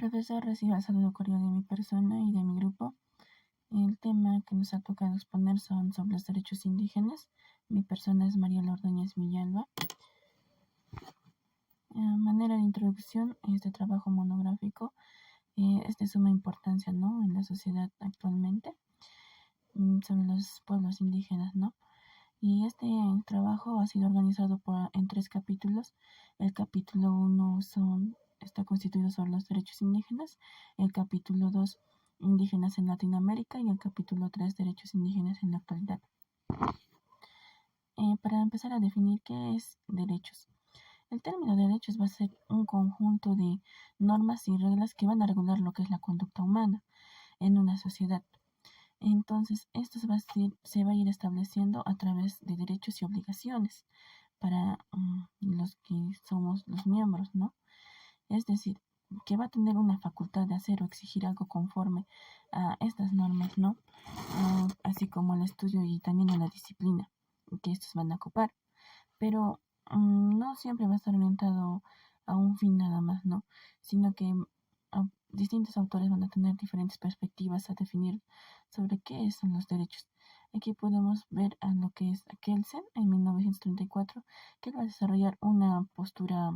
Profesor, reciba el saludo cordial de mi persona y de mi grupo. El tema que nos ha tocado exponer son sobre los derechos indígenas. Mi persona es Mariela Ordóñez Villalba. A manera de introducción, este trabajo monográfico es de suma importancia, ¿no?, en la sociedad actualmente, sobre los pueblos indígenas, ¿no? Y este trabajo ha sido organizado en 3 capítulos. El capítulo 1 está constituido sobre los derechos indígenas, el capítulo 2 indígenas en Latinoamérica y el capítulo 3 derechos indígenas en la actualidad. Para empezar a definir qué es derechos. El término derechos va a ser un conjunto de normas y reglas que van a regular lo que es la conducta humana en una sociedad. Entonces, esto se va a ir estableciendo a través de derechos y obligaciones para los que somos los miembros, ¿no? Es decir, que va a tener una facultad de hacer o exigir algo conforme a estas normas, ¿no? Así como el estudio y también a la disciplina que estos van a ocupar. Pero no siempre va a estar orientado a un fin nada más, ¿no? Sino que distintos autores van a tener diferentes perspectivas a definir sobre qué son los derechos. Aquí podemos ver a lo que es Kelsen en 1934, que va a desarrollar una postura,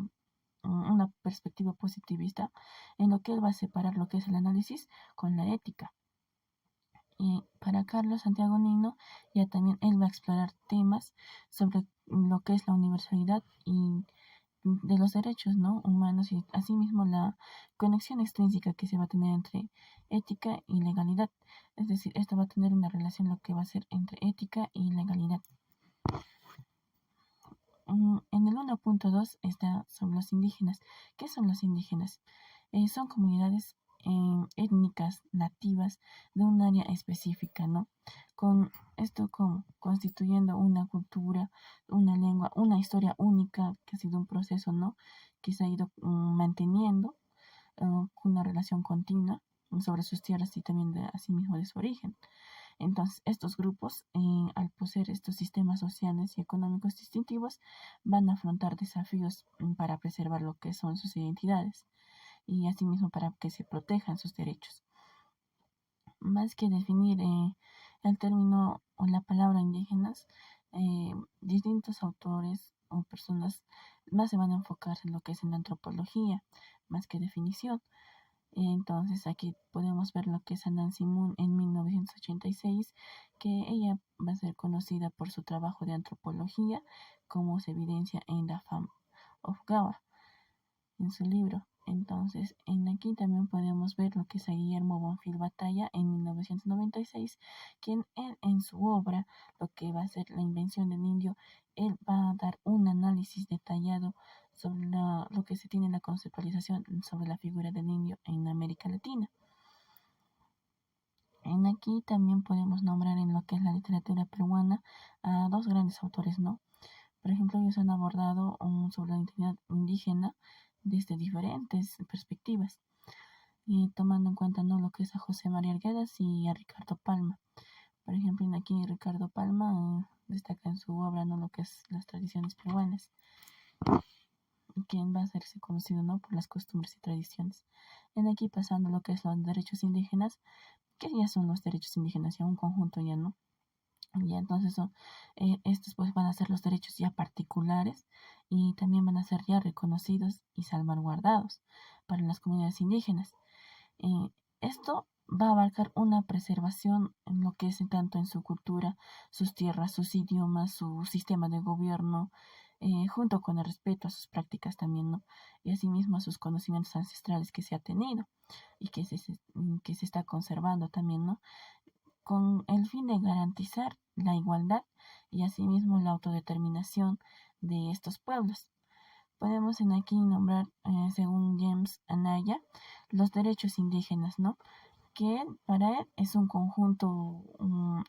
una perspectiva positivista, en lo que él va a separar lo que es el análisis con la ética. Y para Carlos Santiago Nino, ya también él va a explorar temas sobre lo que es la universalidad y de los derechos, ¿no?, humanos, y asimismo la conexión extrínseca que se va a tener entre ética y legalidad. Es decir, esto va a tener una relación lo que va a ser entre ética y legalidad. En el 1.2 está sobre los indígenas. ¿Qué son los indígenas? Son comunidades étnicas nativas de un área específica, ¿no? Con esto constituyendo una cultura, una lengua, una historia única, que ha sido un proceso, ¿no?, que se ha ido manteniendo con una relación continua sobre sus tierras y también de asimismo de su origen. Entonces, estos grupos, al poseer estos sistemas sociales y económicos distintivos, van a afrontar desafíos para preservar lo que son sus identidades y asimismo para que se protejan sus derechos. Más que definir el término o la palabra indígenas, distintos autores o personas más se van a enfocar en lo que es en la antropología, más que definición. Entonces aquí podemos ver lo que es Anansi Moon en 1986, que ella va a ser conocida por su trabajo de antropología, como se evidencia en The Fam of Gawa, en su libro. Entonces, aquí también podemos ver lo que es a Guillermo Bonfil Batalla en 1996, quien en su obra, lo que va a ser La invención del indio, él va a dar un análisis detallado sobre lo que se tiene en la conceptualización sobre la figura del indio en América Latina. Aquí también podemos nombrar en lo que es la literatura peruana a 2 grandes autores, ¿no? Por ejemplo, ellos han abordado sobre la identidad indígena desde diferentes perspectivas, y tomando en cuenta, ¿no?, lo que es a José María Arguedas y a Ricardo Palma. Por ejemplo, aquí Ricardo Palma destaca en su obra, ¿no?, lo que es las tradiciones peruanas, quien va a hacerse conocido, ¿no?, por las costumbres y tradiciones. Aquí pasando lo que es los derechos indígenas, que ya son los derechos indígenas, ya un conjunto ya, ¿no? Ya entonces estos pues van a ser los derechos ya particulares y también van a ser ya reconocidos y salvaguardados para las comunidades indígenas. Esto va a abarcar una preservación en lo que es tanto en su cultura, sus tierras, sus idiomas, su sistema de gobierno, junto con el respeto a sus prácticas también, ¿no?, y asimismo a sus conocimientos ancestrales que se ha tenido y que se está conservando también, ¿no?, con el fin de garantizar la igualdad y asimismo la autodeterminación de estos pueblos. Podemos aquí nombrar, según James Anaya, los derechos indígenas, ¿no?, que para él es un conjunto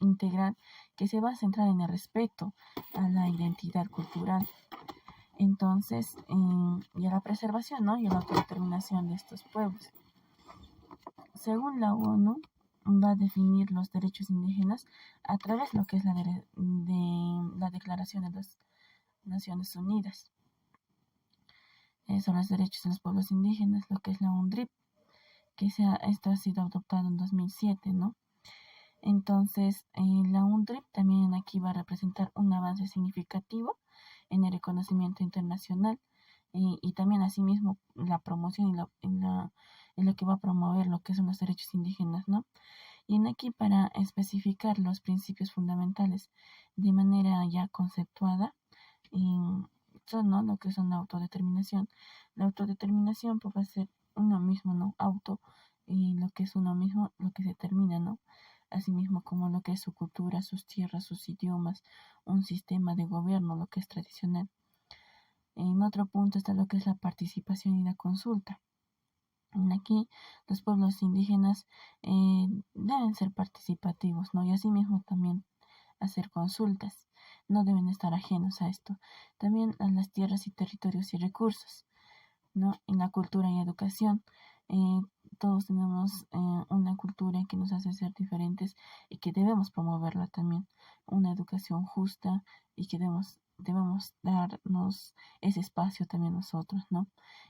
integral que se va a centrar en el respeto a la identidad cultural. Entonces, y a la preservación, ¿no?, y a la autodeterminación de estos pueblos. Según la ONU, va a definir los derechos indígenas a través de lo que es de la Declaración de las Naciones Unidas sobre los derechos de los pueblos indígenas, lo que es la UNDRIP. esto ha sido adoptado en 2007, ¿no? Entonces, la UNDRIP también aquí va a representar un avance significativo en el reconocimiento internacional y también asimismo la promoción en lo que va a promover lo que son los derechos indígenas, ¿no? Y en aquí para especificar los principios fundamentales de manera ya conceptuada, son, ¿no? Lo que son la autodeterminación. La autodeterminación pues, va a ser uno mismo, ¿no? Auto, y lo que es uno mismo, lo que se determina, ¿no? Asimismo como lo que es su cultura, sus tierras, sus idiomas, un sistema de gobierno, lo que es tradicional. En otro punto está lo que es la participación y la consulta. Aquí los pueblos indígenas deben ser participativos, ¿no? Y asimismo también hacer consultas. No deben estar ajenos a esto. También a las tierras y territorios y recursos, ¿no? En la cultura y educación. Eh, Todos tenemos una cultura que nos hace ser diferentes y que debemos promoverla también. Una educación justa y que debemos darnos ese espacio también nosotros, ¿no?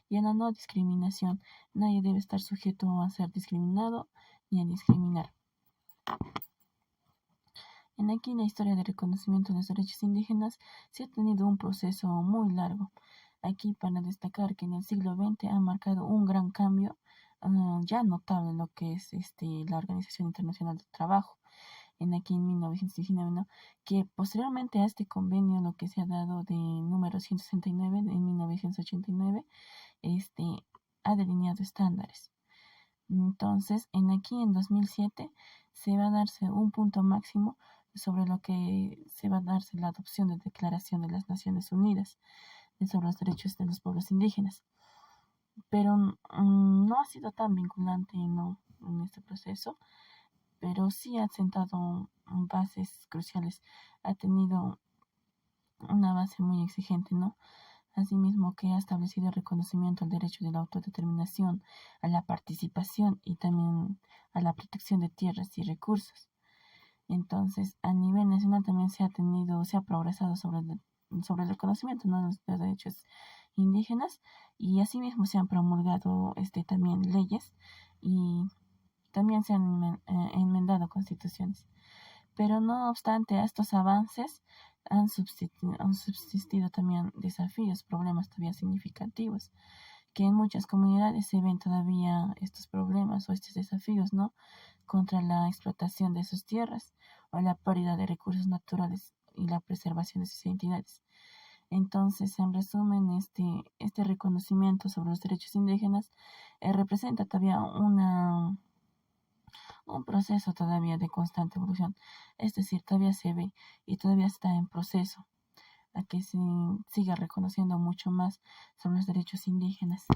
Y en la no discriminación, nadie debe estar sujeto a ser discriminado ni a discriminar. En aquí la historia de reconocimiento de los derechos indígenas se ha tenido un proceso muy largo. Aquí para destacar que en el siglo XX ha marcado un gran cambio ya notable en lo que es la Organización Internacional del Trabajo, en aquí en 1919, ¿no? Que posteriormente a este convenio, lo que se ha dado de número 169 de 1989, ha delineado estándares. Entonces, en 2007 se va a darse un punto máximo sobre lo que se va a darse la adopción de Declaración de las Naciones Unidas sobre los derechos de los pueblos indígenas. Pero no ha sido tan vinculante, ¿no? En este proceso, pero sí ha sentado bases cruciales, ha tenido una base muy exigente, ¿no? Asimismo que ha establecido el reconocimiento al derecho de la autodeterminación, a la participación y también a la protección de tierras y recursos. Entonces, a nivel nacional también se ha progresado sobre el reconocimiento, ¿no? De los derechos indígenas y asimismo se han promulgado también leyes y también se han enmendado constituciones. Pero no obstante a estos avances, han subsistido también desafíos, problemas todavía significativos, que en muchas comunidades se ven todavía estos problemas o estos desafíos, ¿no? Contra la explotación de sus tierras o la pérdida de recursos naturales y la preservación de sus identidades. Entonces, en resumen, este reconocimiento sobre los derechos indígenas representa todavía un proceso todavía de constante evolución. Es decir, todavía se ve y todavía está en proceso a que se siga reconociendo mucho más sobre los derechos indígenas.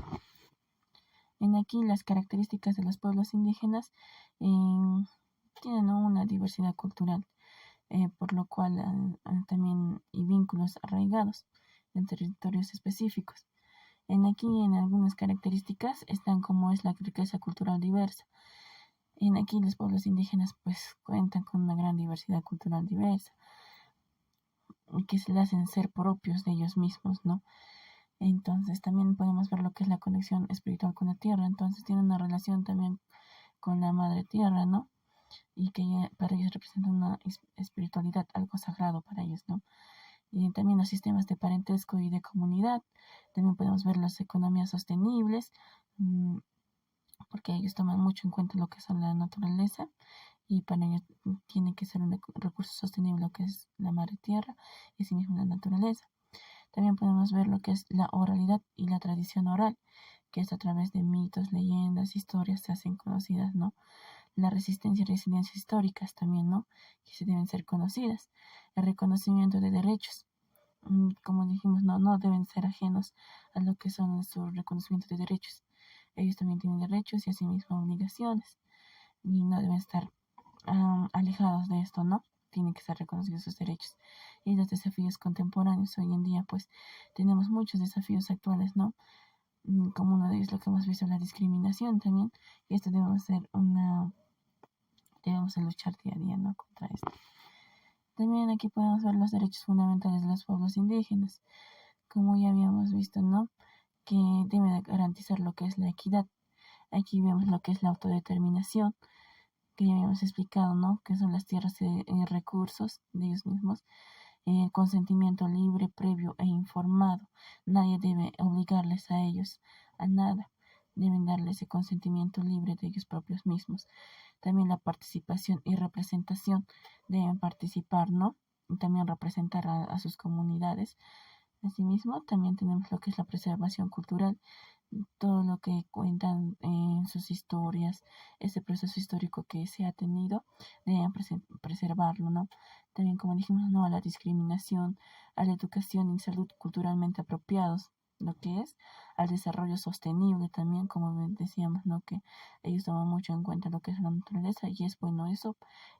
En aquí las características de los pueblos indígenas tienen una diversidad cultural, por lo cual también y vínculos arraigados en territorios específicos. En algunas características están como es la riqueza cultural diversa. En aquí los pueblos indígenas pues cuentan con una gran diversidad cultural diversa y que se le hacen ser propios de ellos mismos, ¿no? Entonces también podemos ver lo que es la conexión espiritual con la tierra. Entonces tiene una relación también con la madre tierra, ¿no? Y que para ellos representa una espiritualidad, algo sagrado para ellos, ¿no? Y también los sistemas de parentesco y de comunidad. También podemos ver las economías sostenibles, porque ellos toman mucho en cuenta lo que es la naturaleza y para ellos tiene que ser un recurso sostenible lo que es la madre tierra y asimismo la naturaleza. También podemos ver lo que es la oralidad y la tradición oral, que es a través de mitos, leyendas, historias se hacen conocidas, ¿no? La resistencia y resiliencia históricas también, ¿no? Que se deben ser conocidas. El reconocimiento de derechos, como dijimos, no deben ser ajenos a lo que son su reconocimiento de derechos. Ellos también tienen derechos y asimismo obligaciones y no deben estar alejados de esto, ¿no? Tienen que ser reconocidos sus derechos. Y los desafíos contemporáneos hoy en día, pues tenemos muchos desafíos actuales, ¿no? Como uno de ellos lo que hemos visto, la discriminación también. Y esto debemos luchar día a día, ¿no? Contra esto. También aquí podemos ver los derechos fundamentales de los pueblos indígenas, como ya habíamos visto, ¿no? Que debe garantizar lo que es la equidad. Aquí vemos lo que es la autodeterminación, que ya habíamos explicado, ¿no? Que son las tierras y recursos de ellos mismos. Consentimiento libre, previo e informado. Nadie debe obligarles a ellos a nada. Deben darle ese consentimiento libre de ellos propios mismos. También la participación y representación. Deben participar, ¿no? Y también representar a sus comunidades. Asimismo, también tenemos lo que es la preservación cultural, todo lo que cuentan en sus historias, ese proceso histórico que se ha tenido, deben preservarlo, ¿no? También, como dijimos, no a la discriminación, a la educación y salud culturalmente apropiados, lo que es al desarrollo sostenible también, como decíamos, ¿no? Que ellos toman mucho en cuenta lo que es la naturaleza y es bueno eso,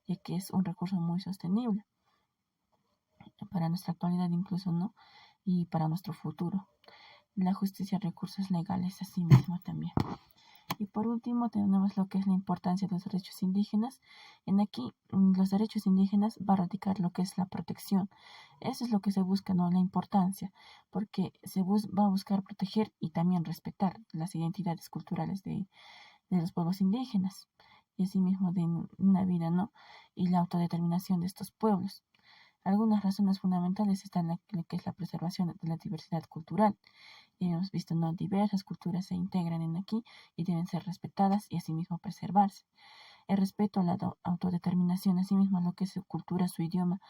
ya que es un recurso muy sostenible para nuestra actualidad incluso, ¿no? Y para nuestro futuro. La justicia, recursos legales, así mismo también. Y por último tenemos lo que es la importancia de los derechos indígenas. En aquí los derechos indígenas va a radicar lo que es la protección. Eso es lo que se busca, ¿no? La importancia, porque se va a buscar proteger y también respetar las identidades culturales de los pueblos indígenas y asimismo de una vida, ¿no? Y la autodeterminación de estos pueblos. Algunas razones fundamentales están en lo que es la preservación de la diversidad cultural. Hemos visto, ¿no? Diversas culturas se integran en aquí y deben ser respetadas y asimismo preservarse. El respeto a la autodeterminación, asimismo a lo que es su cultura, su idioma,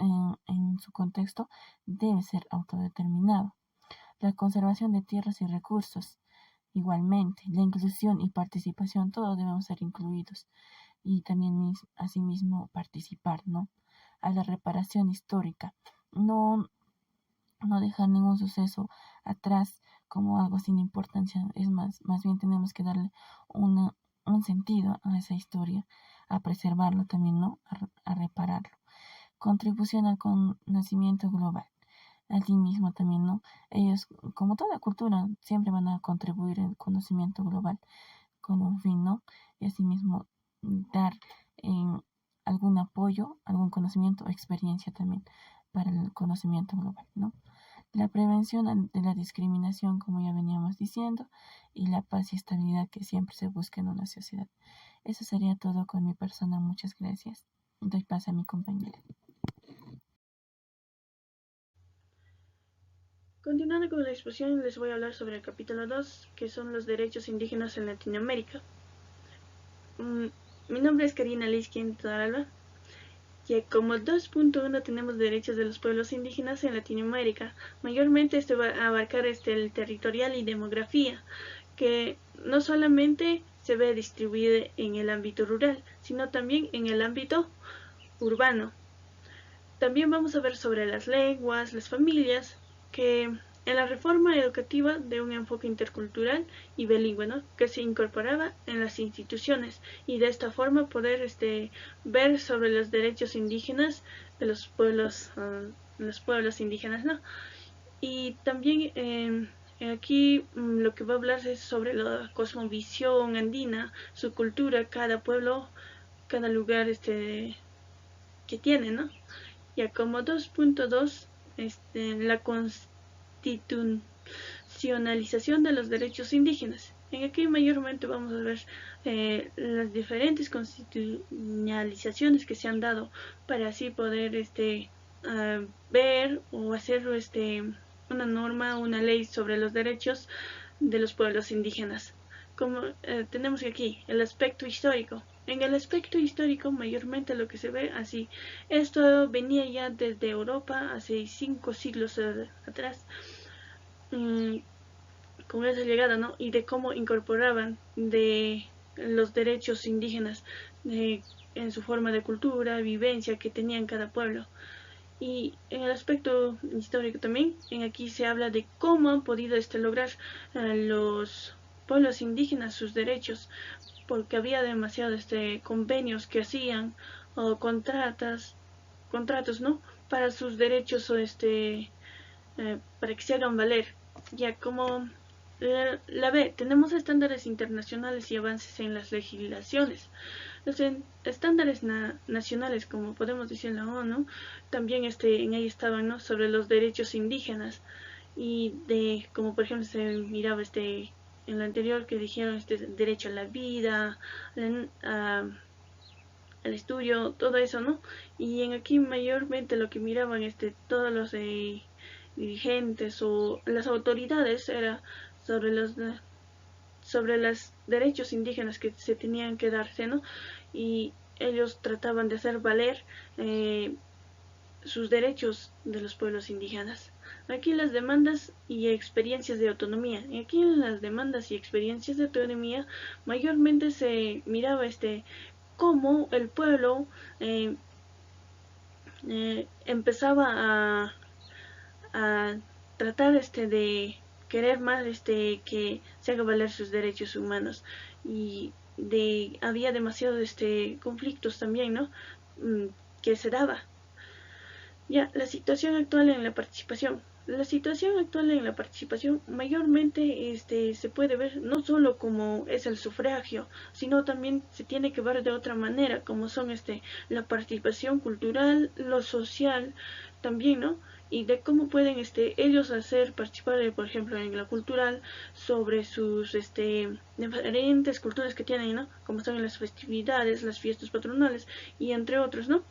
en su contexto, debe ser autodeterminado. La conservación de tierras y recursos, igualmente, la inclusión y participación, todos debemos ser incluidos y también asimismo participar, ¿no? A la reparación histórica, no dejar ningún suceso atrás como algo sin importancia, es más bien tenemos que darle un sentido a esa historia, a preservarlo también, ¿no? A repararlo. Contribución al conocimiento global. Allí mismo también, ¿no? Ellos, como toda cultura, siempre van a contribuir el conocimiento global con un fin, ¿no? Y asimismo dar algún apoyo, algún conocimiento o experiencia también para el conocimiento global, ¿no? La prevención de la discriminación, como ya veníamos diciendo, y la paz y estabilidad que siempre se busca en una sociedad. Eso sería todo con mi persona. Muchas gracias. Doy paso a mi compañera. Continuando con la exposición, les voy a hablar sobre el capítulo 2, que son los derechos indígenas en Latinoamérica. Mi nombre es Karina Liskin Toralba, y como 2.1 tenemos derechos de los pueblos indígenas en Latinoamérica. Mayormente esto va a abarcar el territorial y demografía, que no solamente se ve distribuida en el ámbito rural, sino también en el ámbito urbano. También vamos a ver sobre las lenguas, las familias, que en la reforma educativa de un enfoque intercultural y bilingüe, ¿no? Que se incorporaba en las instituciones y de esta forma poder ver sobre los derechos indígenas de los pueblos indígenas, ¿no? Y también aquí lo que va a hablar es sobre la cosmovisión andina, su cultura, cada pueblo, cada lugar que tiene, ¿no? Ya como 2.2, la constitucionalización de los derechos indígenas. En aquí mayormente vamos a ver las diferentes constitucionalizaciones que se han dado para así poder ver o hacer una norma, una ley sobre los derechos de los pueblos indígenas. Como tenemos aquí el aspecto histórico. En el aspecto histórico mayormente lo que se ve así, esto venía ya desde Europa hace 5 siglos atrás, con esa llegada, ¿no? Y de cómo incorporaban de los derechos indígenas en su forma de cultura, vivencia que tenían cada pueblo. Y en el aspecto histórico también, en aquí se habla de cómo han podido lograr los pueblos indígenas sus derechos, porque había demasiados convenios que hacían o contratos, ¿no? Para sus derechos o para que se hagan valer. Ya como la B, tenemos estándares internacionales y avances en las legislaciones. Los estándares nacionales, como podemos decir en la ONU, también en ahí estaban, ¿no? Sobre los derechos indígenas y de como por ejemplo se miraba en la anterior que dijeron derecho a la vida, al estudio, todo eso, ¿no? Y en aquí mayormente lo que miraban todos los dirigentes o las autoridades era sobre los derechos indígenas que se tenían que darse, ¿no? Y ellos trataban de hacer valer sus derechos de los pueblos indígenas. Aquí las demandas y experiencias de autonomía. Y aquí en las demandas y experiencias de autonomía mayormente se miraba cómo el pueblo empezaba a tratar de querer más que se haga valer sus derechos humanos, y había demasiados conflictos también, ¿no? Que se daba. Ya, la situación actual en la participación. La situación actual en la participación mayormente se puede ver no solo como es el sufragio, sino también se tiene que ver de otra manera, como son la participación cultural, lo social, también, ¿no? Y de cómo pueden ellos hacer participar, por ejemplo, en lo cultural, sobre sus diferentes culturas que tienen, ¿no? Como son las festividades, las fiestas patronales y entre otros, ¿no?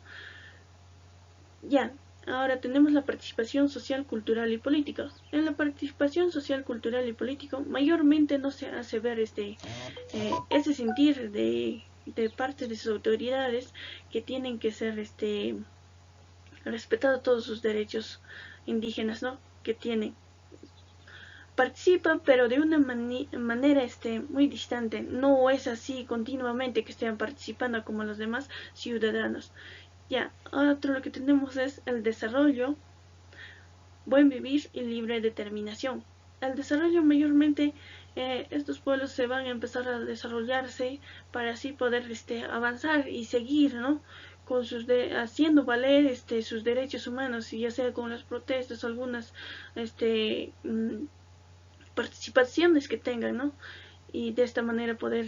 Ya, ahora tenemos la participación social, cultural y política. En la participación social, cultural y política mayormente no se hace ver ese sentir de parte de sus autoridades que tienen que ser respetados todos sus derechos indígenas, ¿no? Que tienen. Participan, pero de una manera muy distante. No es así continuamente que estén participando como los demás ciudadanos. Ya, otro lo que tenemos es el desarrollo, buen vivir y libre determinación. El desarrollo mayormente, estos pueblos se van a empezar a desarrollarse para así poder avanzar y seguir, ¿no? Con haciendo valer sus derechos humanos, y ya sea con las protestas o algunas participaciones que tengan, ¿no? Y de esta manera poder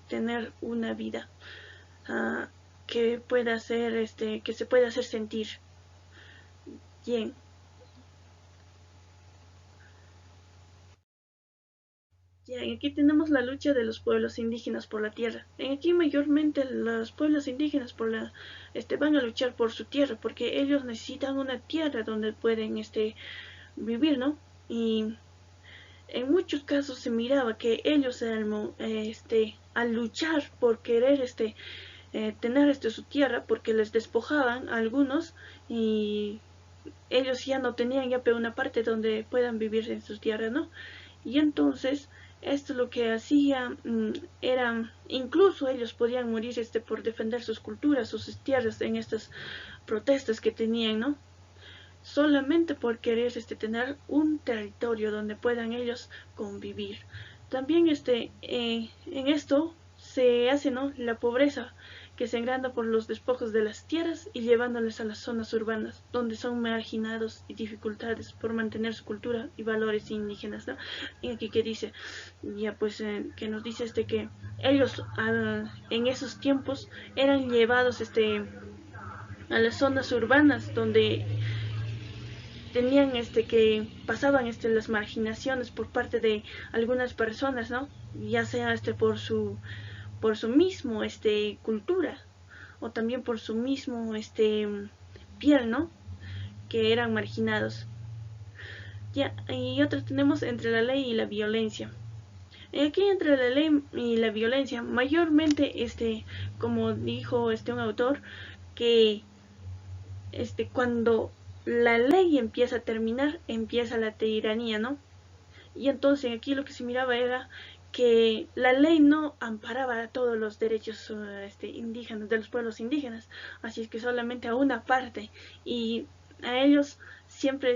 tener una vida que pueda ser que se pueda hacer sentir bien. Ya, y aquí tenemos la lucha de los pueblos indígenas por la tierra. Aquí mayormente los pueblos indígenas van a luchar por su tierra, porque ellos necesitan una tierra donde pueden vivir, ¿no? Y en muchos casos se miraba que ellos al luchar por querer tener su tierra, porque les despojaban a algunos, y ellos ya no tenían ya una parte donde puedan vivir en su tierra, ¿no? Y entonces esto lo que hacía era, incluso ellos podían morir por defender sus culturas, sus tierras en estas protestas que tenían, ¿no? Solamente por querer tener un territorio donde puedan ellos convivir. También en esto se hace, ¿no?, la pobreza, que se engranda por los despojos de las tierras y llevándoles a las zonas urbanas, donde son marginados y dificultades por mantener su cultura y valores indígenas, ¿no? Y aquí que dice, ya pues, que nos dice que ellos en esos tiempos eran llevados a las zonas urbanas, donde tenían que pasaban las marginaciones por parte de algunas personas, ¿no? Ya sea por su mismo cultura, o también por su mismo piel, ¿no? Que eran marginados. Ya, y otra tenemos entre la ley y la violencia. Aquí entre la ley y la violencia, mayormente como dijo un autor, que cuando la ley empieza a terminar, empieza la tiranía, ¿no? Y entonces aquí lo que se miraba era que la ley no amparaba a todos los derechos indígenas, de los pueblos indígenas, así es que solamente a una parte, y a ellos siempre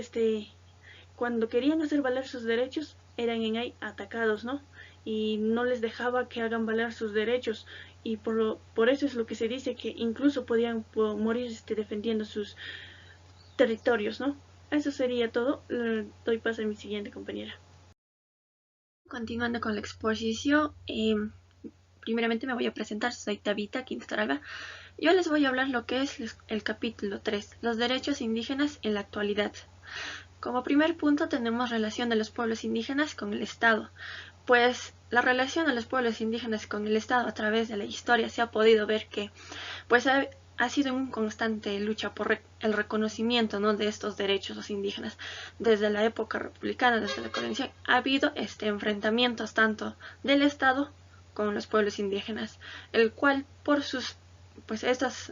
cuando querían hacer valer sus derechos eran en ahí atacados, ¿no? Y no les dejaba que hagan valer sus derechos, y por eso es lo que se dice que incluso podían morir defendiendo sus territorios, ¿no? Eso sería todo. Le doy paso a mi siguiente compañera. Continuando con la exposición, primeramente me voy a presentar. Soy Tabita Quintaralba. Yo les voy a hablar lo que es el capítulo 3, los derechos indígenas en la actualidad. Como primer punto tenemos relación de los pueblos indígenas con el Estado. pues la relación de los pueblos indígenas con el Estado a través de la historia se ha podido ver que pues ha sido una constante lucha por el reconocimiento, ¿no?, de estos derechos los indígenas. Desde la época republicana, desde la colonización, ha habido enfrentamientos tanto del Estado con los pueblos indígenas, el cual por sus pues estos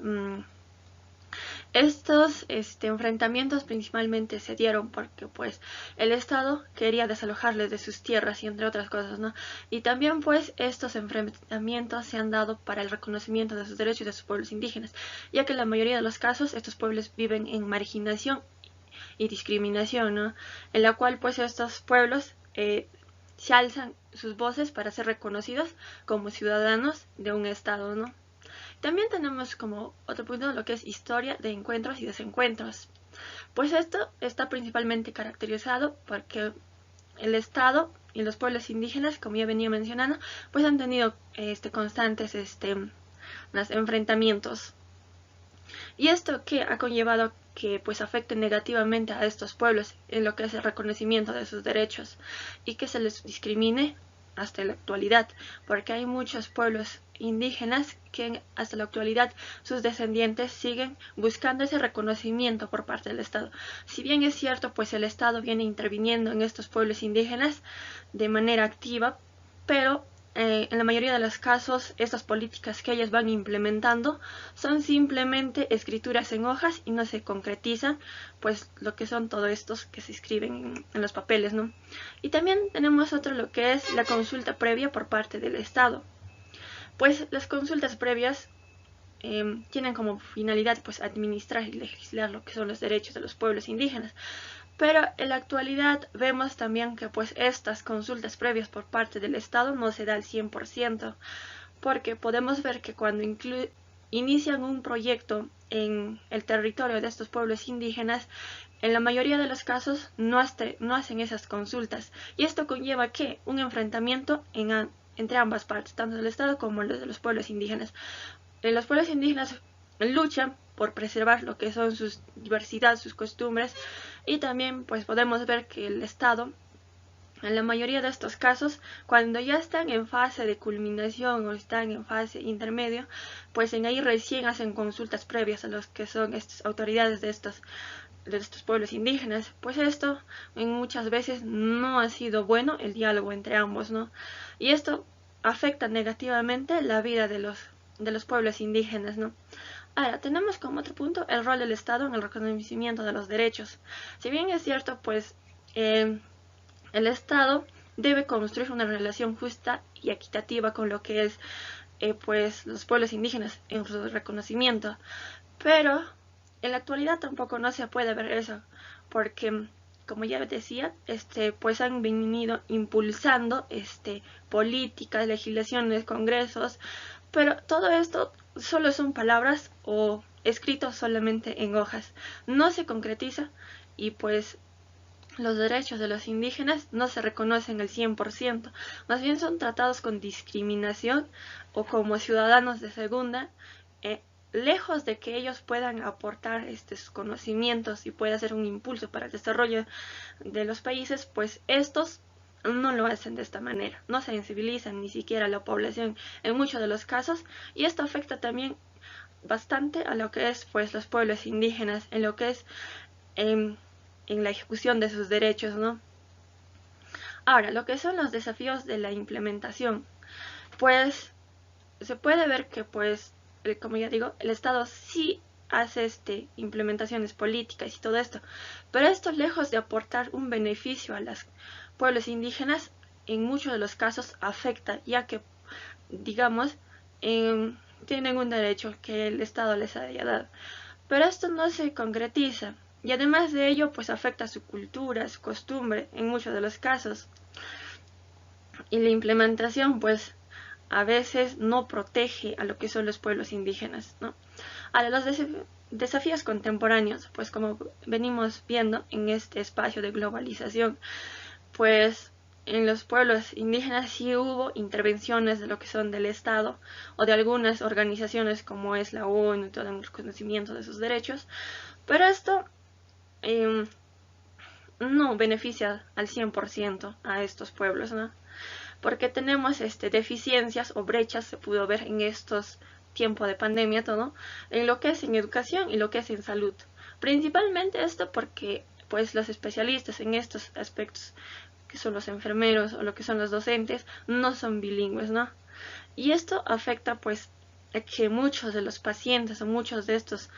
enfrentamientos principalmente se dieron porque pues el Estado quería desalojarles de sus tierras y entre otras cosas, ¿no? Y también pues estos enfrentamientos se han dado para el reconocimiento de sus derechos de sus pueblos indígenas, ya que en la mayoría de los casos estos pueblos viven en marginación y discriminación, ¿no? En la cual pues estos pueblos se alzan sus voces para ser reconocidos como ciudadanos de un Estado, ¿no? También tenemos como otro punto lo que es historia de encuentros y desencuentros. Pues esto está principalmente caracterizado porque el Estado y los pueblos indígenas, como ya venía mencionando, pues han tenido constantes enfrentamientos. Y esto que ha conllevado que pues afecte negativamente a estos pueblos en lo que es el reconocimiento de sus derechos y que se les discrimine hasta la actualidad, porque hay muchos pueblos indígenas que hasta la actualidad sus descendientes siguen buscando ese reconocimiento por parte del Estado. Si bien es cierto, pues el Estado viene interviniendo en estos pueblos indígenas de manera activa, pero en la mayoría de los casos estas políticas que ellos van implementando son simplemente escrituras en hojas y no se concretizan pues lo que son todos estos que se escriben en los papeles, ¿no? Y también tenemos otro lo que es la consulta previa por parte del Estado. Pues las consultas previas tienen como finalidad pues administrar y legislar lo que son los derechos de los pueblos indígenas. Pero en la actualidad vemos también que pues estas consultas previas por parte del Estado no se da al 100%, porque podemos ver que cuando inician un proyecto en el territorio de estos pueblos indígenas, en la mayoría de los casos no hacen esas consultas. Y esto conlleva que un enfrentamiento entre ambas partes, tanto del Estado como los pueblos indígenas. Los pueblos indígenas luchan por preservar lo que son sus diversidad, sus costumbres, y también pues podemos ver que el Estado, en la mayoría de estos casos, cuando ya están en fase de culminación o están en fase intermedio, pues en ahí recién hacen consultas previas a los que son estas autoridades de estos pueblos indígenas. Pues esto en muchas veces no ha sido bueno el diálogo entre ambos, ¿no? Y esto afecta negativamente la vida de los pueblos indígenas, ¿no? Ahora, tenemos como otro punto el rol del Estado en el reconocimiento de los derechos. Si bien es cierto, pues el Estado debe construir una relación justa y equitativa con lo que es pues los pueblos indígenas en su reconocimiento, pero en la actualidad tampoco no se puede ver eso, porque como ya decía, pues han venido impulsando políticas, legislaciones, congresos, pero todo esto solo son palabras o escritos solamente en hojas, no se concretiza y pues los derechos de los indígenas no se reconocen al 100%, más bien son tratados con discriminación o como ciudadanos de segunda, lejos de que ellos puedan aportar estos conocimientos y pueda ser un impulso para el desarrollo de los países, pues estos no lo hacen de esta manera, no sensibilizan ni siquiera a la población en muchos de los casos, y esto afecta también bastante a lo que es pues los pueblos indígenas, en lo que es en la ejecución de sus derechos, ¿no? Ahora, lo que son los desafíos de la implementación, pues se puede ver que pues como ya digo, el Estado sí hace implementaciones políticas y todo esto, pero esto lejos de aportar un beneficio a los pueblos indígenas, en muchos de los casos afecta, ya que, digamos, tienen un derecho que el Estado les haya dado, pero esto no se concretiza, y además de ello, pues afecta su cultura, su costumbre, en muchos de los casos, y la implementación, pues, a veces no protege a lo que son los pueblos indígenas, ¿no? Ahora, los desafíos contemporáneos, pues como venimos viendo en este espacio de globalización, pues en los pueblos indígenas sí hubo intervenciones de lo que son del Estado o de algunas organizaciones como es la ONU y todo el reconocimiento de sus derechos, pero esto no beneficia al 100% a estos pueblos, ¿no? porque tenemos deficiencias o brechas, se pudo ver en estos tiempos de pandemia, todo, en lo que es en educación y lo que es en salud. Principalmente esto porque pues los especialistas en estos aspectos, que son los enfermeros o lo que son los docentes, no son bilingües, ¿no? Y esto afecta pues a que muchos de los pacientes o muchos de estos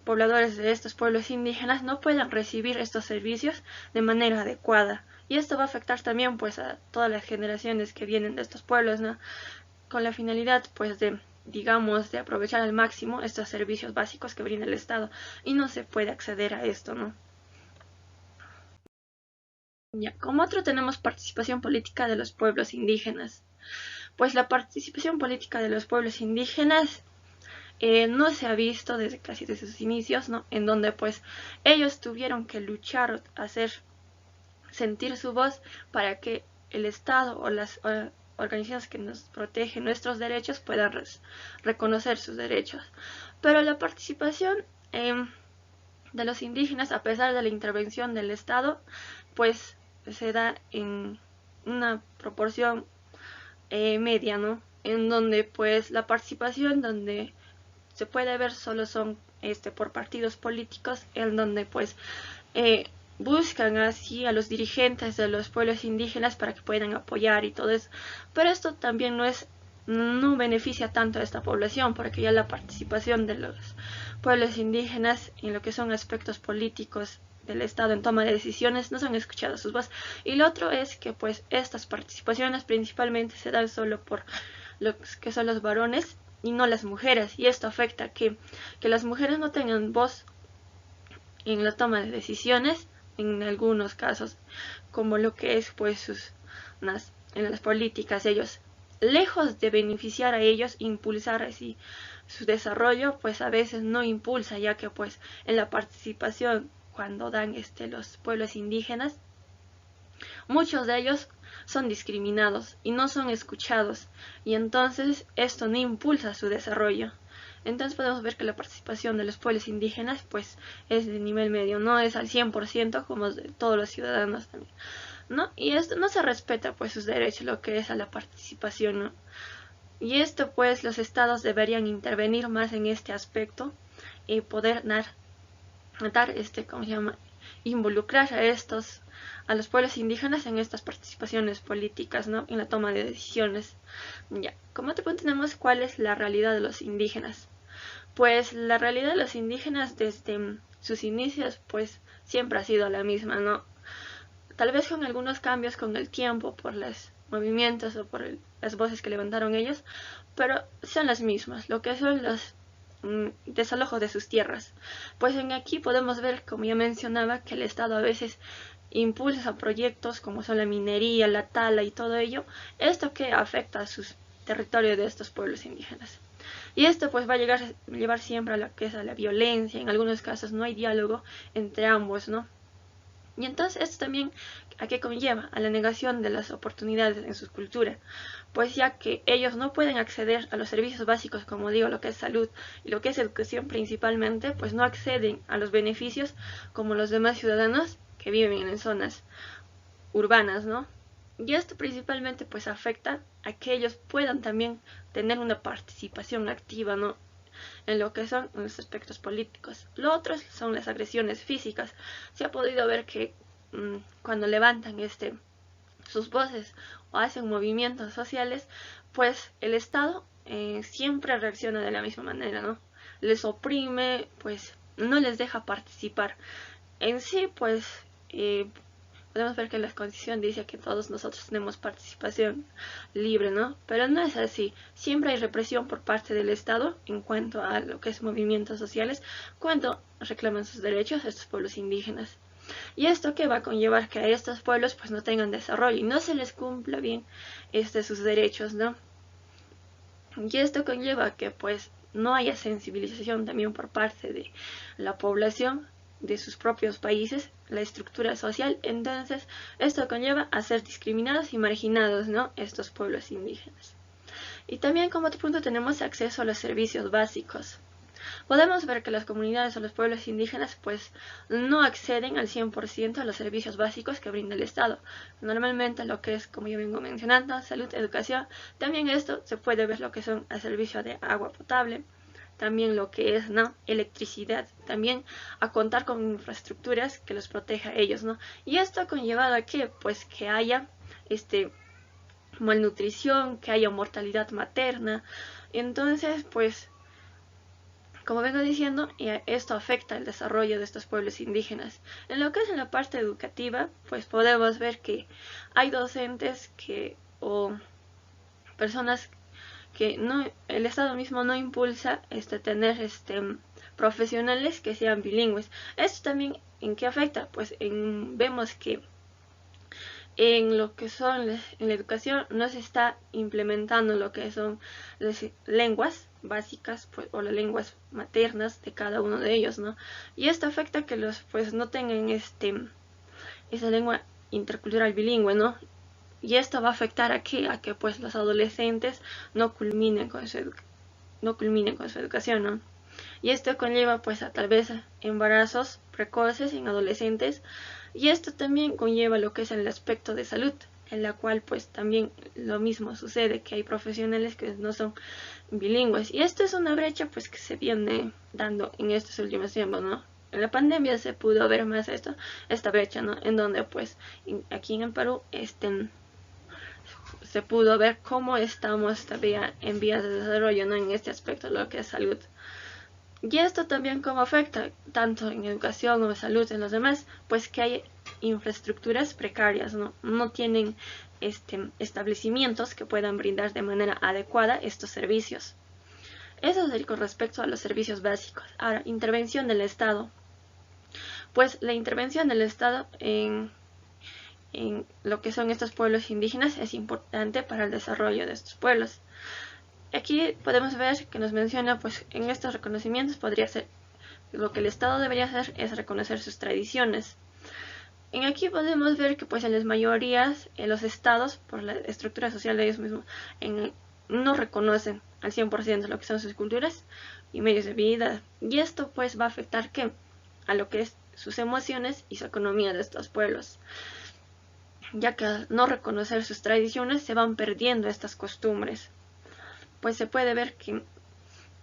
pobladores de estos pueblos indígenas no puedan recibir estos servicios de manera adecuada. Y esto va a afectar también pues a todas las generaciones que vienen de estos pueblos, ¿no? Con la finalidad pues de, digamos, de aprovechar al máximo estos servicios básicos que brinda el Estado, y no se puede acceder a esto, ¿no? Ya, como otro tenemos participación política de los pueblos indígenas. Pues la participación política de los pueblos indígenas no se ha visto desde casi desde sus inicios, ¿no? En donde pues ellos tuvieron que luchar, hacer sentir su voz para que el Estado o las organizaciones que nos protegen nuestros derechos puedan reconocer sus derechos. Pero la participación de los indígenas, a pesar de la intervención del Estado, pues se da en una proporción media, ¿no? En donde pues la participación donde se puede ver solo son por partidos políticos, en donde pues buscan así a los dirigentes de los pueblos indígenas para que puedan apoyar y todo eso. Pero esto también no beneficia tanto a esta población, porque ya la participación de los pueblos indígenas en lo que son aspectos políticos del Estado en toma de decisiones no son escuchadas sus voces. Y lo otro es que pues estas participaciones principalmente se dan solo por los que son los varones y no las mujeres, y esto afecta que las mujeres no tengan voz en la toma de decisiones en algunos casos, como lo que es pues en las políticas. Ellos, lejos de beneficiar a ellos, impulsar así su desarrollo, pues a veces no impulsa, ya que pues en la participación cuando dan los pueblos indígenas, muchos de ellos son discriminados y no son escuchados, y entonces esto no impulsa su desarrollo. Entonces podemos ver que la participación de los pueblos indígenas pues es de nivel medio, no es al 100% como de todos los ciudadanos también, ¿no? Y esto no se respeta pues sus derechos, lo que es a la participación, ¿no? Y esto pues los estados deberían intervenir más en este aspecto y poder ¿cómo se llama? Involucrar a los pueblos indígenas en estas participaciones políticas, ¿no? En la toma de decisiones. Ya, como otro punto tenemos cuál es la realidad de los indígenas. Pues la realidad de los indígenas desde sus inicios pues siempre ha sido la misma, ¿no? Tal vez con algunos cambios con el tiempo por los movimientos o por las voces que levantaron ellos, pero son las mismas, lo que son los desalojos de sus tierras. Pues en aquí podemos ver, como ya mencionaba, que el Estado a veces impulsa proyectos como son la minería, la tala y todo ello, esto que afecta a sus territorios de estos pueblos indígenas. Y esto pues va a llevar siempre a lo que es a la violencia, en algunos casos no hay diálogo entre ambos, ¿no? Y entonces esto también a qué conlleva, a la negación de las oportunidades en su cultura, pues ya que ellos no pueden acceder a los servicios básicos, como digo, lo que es salud y lo que es educación principalmente, pues no acceden a los beneficios como los demás ciudadanos que viven en zonas urbanas, ¿no? Y esto principalmente pues afecta a que ellos puedan también tener una participación activa, ¿no? En lo que son los aspectos políticos. Lo otro son las agresiones físicas. Se ha podido ver que cuando levantan sus voces o hacen movimientos sociales, pues el Estado siempre reacciona de la misma manera, ¿no? Les oprime, pues no les deja participar. En sí, pues podemos ver que la Constitución dice que todos nosotros tenemos participación libre, ¿no? Pero no es así. Siempre hay represión por parte del Estado en cuanto a lo que es movimientos sociales, cuando reclaman sus derechos a estos pueblos indígenas. Y esto que va a conllevar que a estos pueblos pues no tengan desarrollo y no se les cumpla bien sus derechos, ¿no? Y esto conlleva que pues no haya sensibilización también por parte de la población de sus propios países, la estructura social. Entonces esto conlleva a ser discriminados y marginados, ¿no? Estos pueblos indígenas. Y también como otro punto tenemos acceso a los servicios básicos. podemos ver que las comunidades o los pueblos indígenas pues no acceden al 100% a los servicios básicos que brinda el Estado. Normalmente lo que es, como yo vengo mencionando, salud, educación, también esto se puede ver lo que son el servicio de agua potable, también lo que es, ¿no?, electricidad, también a contar con infraestructuras que los proteja a ellos, ¿no? Y esto ha conllevado a que pues que haya malnutrición, que haya mortalidad materna. Entonces pues, como vengo diciendo, esto afecta el desarrollo de estos pueblos indígenas. En lo que es en la parte educativa, pues podemos ver que hay docentes o personas que no, el Estado mismo no impulsa tener profesionales que sean bilingües. Esto también, ¿en qué afecta? Pues vemos que en lo que son en la educación no se está implementando lo que son las lenguas básicas, pues, o las lenguas maternas de cada uno de ellos, ¿no? Y esto afecta a que los pues no tengan esa lengua intercultural bilingüe, ¿no? Y esto va a afectar a que pues los adolescentes no culminen con su educación, ¿no? Y esto conlleva pues a tal vez embarazos precoces en adolescentes, y esto también conlleva lo que es el aspecto de salud, en la cual pues también lo mismo sucede, que hay profesionales que no son bilingües, y esto es una brecha pues que se viene dando en estos últimos tiempos, ¿no? En la pandemia se pudo ver más esta brecha, ¿no? En donde pues aquí en el Perú se pudo ver cómo estamos todavía en vías de desarrollo, ¿no?, en este aspecto, lo que es salud. Y esto también cómo afecta, tanto en educación o salud en los demás, pues que hay infraestructuras precarias, no tienen establecimientos que puedan brindar de manera adecuada estos servicios. Eso es con respecto a los servicios básicos. Ahora, intervención del Estado. Pues la intervención del Estado en lo que son estos pueblos indígenas es importante para el desarrollo de estos pueblos. Aquí podemos ver que nos menciona, pues en estos reconocimientos podría ser, lo que el Estado debería hacer es reconocer sus tradiciones. En aquí podemos ver que pues en las mayorías, los estados, por la estructura social de ellos mismos, no reconocen al 100% lo que son sus culturas y medios de vida. Y esto pues va a afectar a lo que es sus emociones y su economía de estos pueblos, ya que al no reconocer sus tradiciones se van perdiendo estas costumbres. Pues se puede ver que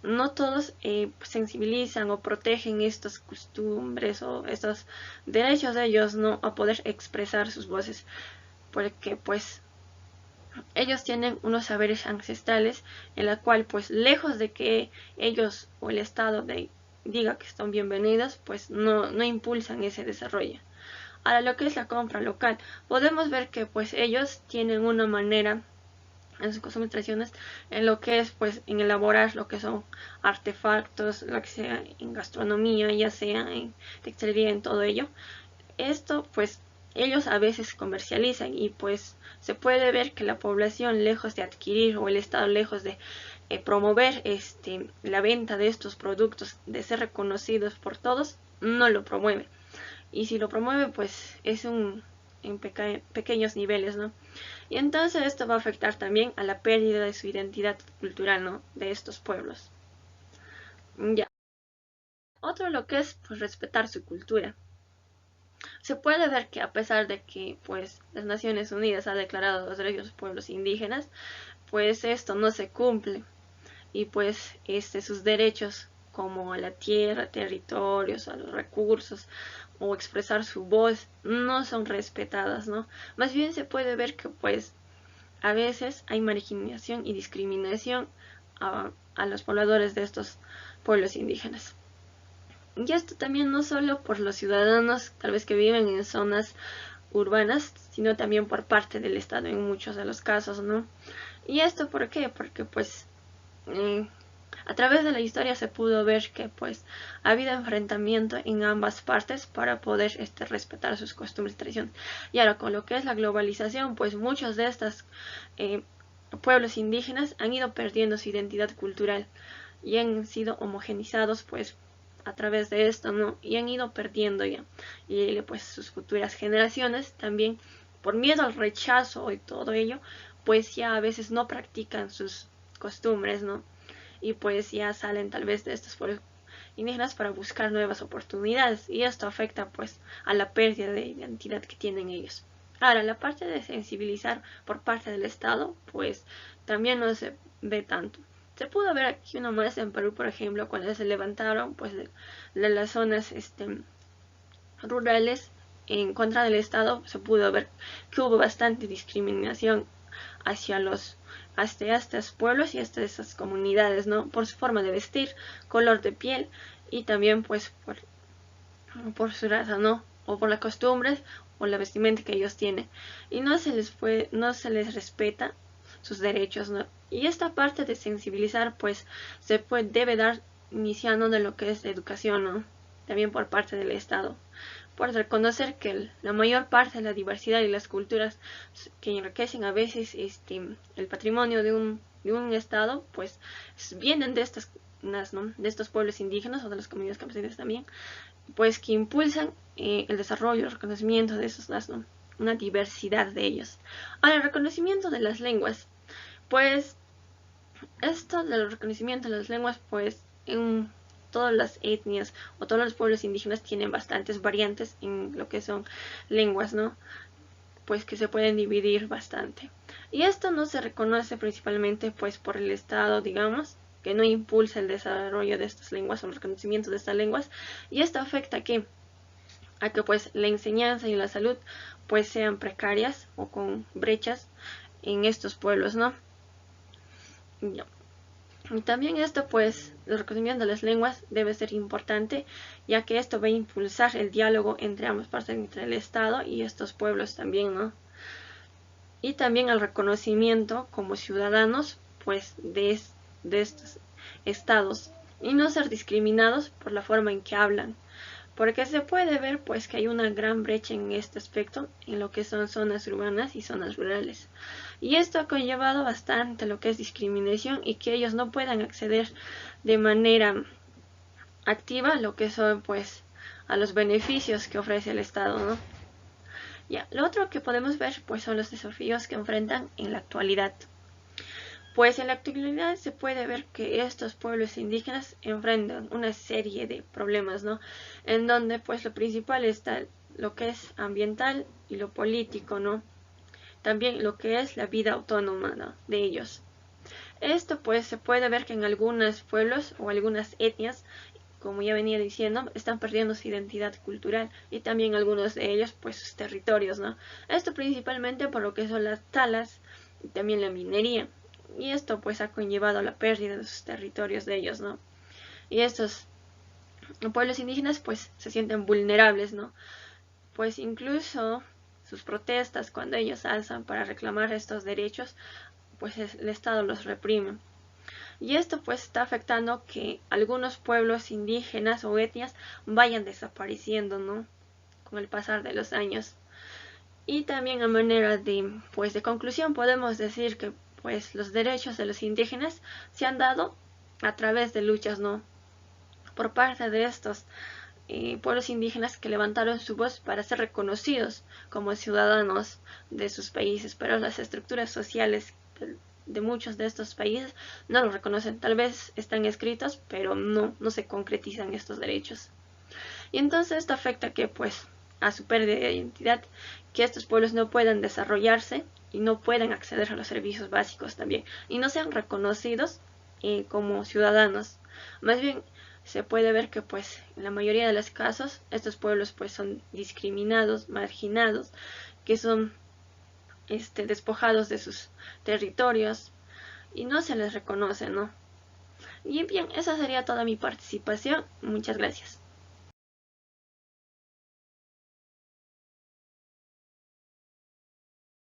no todos sensibilizan o protegen estas costumbres o estos derechos de ellos, ¿no?, a poder expresar sus voces, porque pues ellos tienen unos saberes ancestrales en la cual pues lejos de que ellos o el Estado diga que están bienvenidos, pues no impulsan ese desarrollo. Ahora, lo que es la compra local, podemos ver que pues ellos tienen una manera en sus concentraciones en lo que es pues en elaborar lo que son artefactos, lo que sea en gastronomía, ya sea en textilería, en todo ello. Esto pues ellos a veces comercializan y pues se puede ver que la población, lejos de adquirir, o el Estado lejos de promover la venta de estos productos, de ser reconocidos por todos, no lo promueve. Y si lo promueve pues es en pequeños niveles, ¿no? Y entonces esto va a afectar también a la pérdida de su identidad cultural, ¿no?, de estos pueblos. Ya. Otro lo que es pues respetar su cultura. Se puede ver que a pesar de que pues las Naciones Unidas ha declarado los derechos de los pueblos indígenas, pues esto no se cumple, y pues sus derechos como a la tierra, territorios, a los recursos o expresar su voz no son respetadas, ¿no? Más bien se puede ver que pues a veces hay marginación y discriminación a los pobladores de estos pueblos indígenas. Y esto también no solo por los ciudadanos tal vez que viven en zonas urbanas, sino también por parte del Estado en muchos de los casos, ¿no? ¿Y esto por qué? Porque pues a través de la historia se pudo ver que pues ha habido enfrentamiento en ambas partes para poder respetar sus costumbres y tradiciones. Y ahora con lo que es la globalización, pues muchos de estos pueblos indígenas han ido perdiendo su identidad cultural y han sido homogenizados pues a través de esto, ¿no? Y han ido perdiendo ya. Y pues sus futuras generaciones también, por miedo al rechazo y todo ello, pues ya a veces no practican sus costumbres, ¿no? Y pues ya salen tal vez de estos pueblos indígenas para buscar nuevas oportunidades, y esto afecta pues a la pérdida de identidad que tienen ellos. Ahora, la parte de sensibilizar por parte del Estado, pues también no se ve tanto. Se pudo ver aquí una muestra en Perú, por ejemplo, cuando se levantaron pues de las zonas rurales en contra del Estado. Se pudo ver que hubo bastante discriminación hacia estos pueblos y hasta esas comunidades, ¿no? Por su forma de vestir, color de piel y también pues por su raza, ¿no? O por las costumbres o la vestimenta que ellos tienen. Y no se les respeta sus derechos, ¿no? Y esta parte de sensibilizar pues debe dar iniciando de lo que es educación, ¿no? También por parte del Estado, por reconocer que la mayor parte de la diversidad y las culturas que enriquecen a veces el patrimonio de un estado, pues vienen de ¿no? de estos pueblos indígenas o de las comunidades campesinas también, pues que impulsan el desarrollo, el reconocimiento de esos, ¿no? Una diversidad de ellos. Ahora, el reconocimiento de las lenguas, pues esto del reconocimiento de las lenguas, pues en todas las etnias o todos los pueblos indígenas tienen bastantes variantes en lo que son lenguas, ¿no? Pues que se pueden dividir bastante. Y esto no se reconoce principalmente pues por el Estado, digamos, que no impulsa el desarrollo de estas lenguas o el reconocimiento de estas lenguas, y esto afecta a que pues la enseñanza y la salud pues sean precarias o con brechas en estos pueblos, ¿no? Y también esto pues el reconocimiento de las lenguas debe ser importante, ya que esto va a impulsar el diálogo entre ambas partes, entre el Estado y estos pueblos también, ¿no? Y también el reconocimiento como ciudadanos pues de estos estados y no ser discriminados por la forma en que hablan, porque se puede ver pues que hay una gran brecha en este aspecto en lo que son zonas urbanas y zonas rurales, y esto ha conllevado bastante lo que es discriminación y que ellos no puedan acceder de manera activa a lo que son pues a los beneficios que ofrece el Estado, ¿no? Ya, lo otro que podemos ver pues son los desafíos que enfrentan en la actualidad. Pues en la actualidad se puede ver que estos pueblos indígenas enfrentan una serie de problemas, ¿no? En donde pues lo principal está lo que es ambiental y lo político, ¿no? También lo que es la vida autónoma, ¿no? de ellos. Esto pues se puede ver que en algunos pueblos o algunas etnias, como ya venía diciendo, están perdiendo su identidad cultural, y también algunos de ellos pues sus territorios, ¿no? Esto principalmente por lo que son las talas y también la minería. Y esto pues ha conllevado a la pérdida de sus territorios de ellos, ¿no? Y estos pueblos indígenas pues se sienten vulnerables, ¿no? Pues incluso sus protestas, cuando ellos alzan para reclamar estos derechos, pues el Estado los reprime. Y esto pues está afectando que algunos pueblos indígenas o etnias vayan desapareciendo, ¿no? Con el pasar de los años. Y también a manera de conclusión podemos decir que pues los derechos de los indígenas se han dado a través de luchas, ¿no? Por parte de estos pueblos indígenas que levantaron su voz para ser reconocidos como ciudadanos de sus países, pero las estructuras sociales de muchos de estos países no los reconocen. Tal vez están escritos, pero no se concretizan estos derechos. Y entonces esto afecta que pues a su pérdida de identidad, que estos pueblos no puedan desarrollarse y no puedan acceder a los servicios básicos también, y no sean reconocidos como ciudadanos. Más bien se puede ver que pues en la mayoría de los casos estos pueblos pues son discriminados, marginados, que son despojados de sus territorios y no se les reconoce, ¿no? Y bien, esa sería toda mi participación. Muchas gracias.